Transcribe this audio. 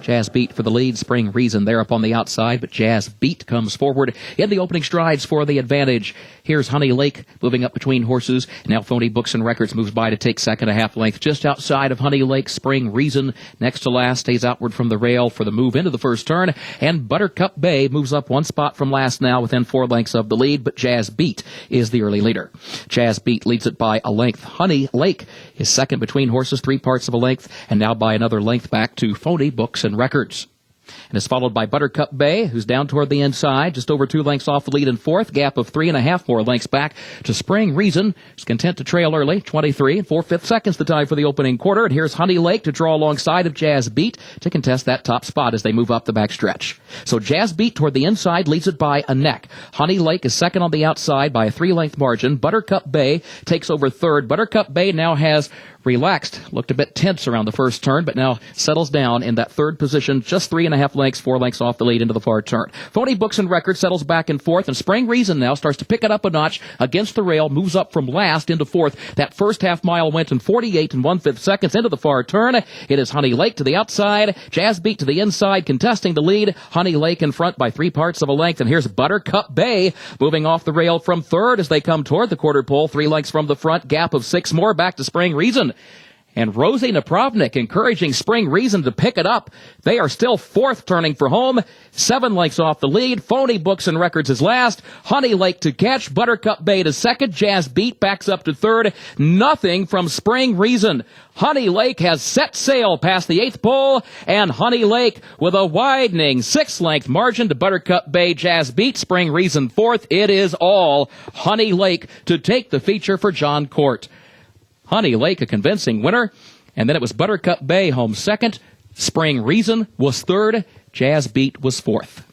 Jazz Beat for the lead. Spring Reason there up on the outside, but Jazz Beat comes forward in the opening strides for the advantage. Here's Honey Lake moving up between horses. Now Phony Books and Records moves by to take second, a half length just outside of Honey Lake. Spring Reason next to last stays outward from the rail for the move into the first turn, and Buttercup Bay moves up one spot from last now within 4 lengths of the lead, but Jazz Beat is the early leader. Jazz Beat leads it by a length. Honey Lake is second between horses, 3 parts of a length, and now by another length back to Phony Books and Records. And is followed by Buttercup Bay, who's down toward the inside, just over 2 lengths off the lead in fourth, gap of 3.5 more lengths back to Spring Reason, who's content to trail early, 23 and 4/5 seconds the time for the opening quarter. And here's Honey Lake to draw alongside of Jazz Beat to contest that top spot as they move up the back stretch. So Jazz Beat toward the inside leads it by a neck. Honey Lake is second on the outside by a 3-length margin. Buttercup Bay takes over third. Buttercup Bay now has relaxed, looked a bit tense around the first turn, but now settles down in that third position, just 3.5 lengths, 4 lengths off the lead into the far turn. Phony Books and Records settles back in fourth, and Spring Reason now starts to pick it up a notch against the rail, moves up from last into fourth. That first half mile went in 48 and 1/5 seconds into the far turn. It is Honey Lake to the outside, Jazz Beat to the inside, contesting the lead. Honey Lake in front by 3 parts of a length, and here's Buttercup Bay moving off the rail from third as they come toward the quarter pole, 3 lengths from the front, gap of 6 more back to Spring Reason. And Rosie Napravnik encouraging Spring Reason to pick it up. They are still fourth, turning for home. 7 lengths off the lead. Phony Books and Records is last. Honey Lake to catch. Buttercup Bay to second. Jazz Beat backs up to third. Nothing from Spring Reason. Honey Lake has set sail past the 8th pole, and Honey Lake with a widening 6-length margin to Buttercup Bay. Jazz Beat, Spring Reason fourth. It is all Honey Lake to take the feature for John Court. Honey Lake, a convincing winner. And then it was Buttercup Bay home second. Spring Reason was third. Jazz Beat was fourth.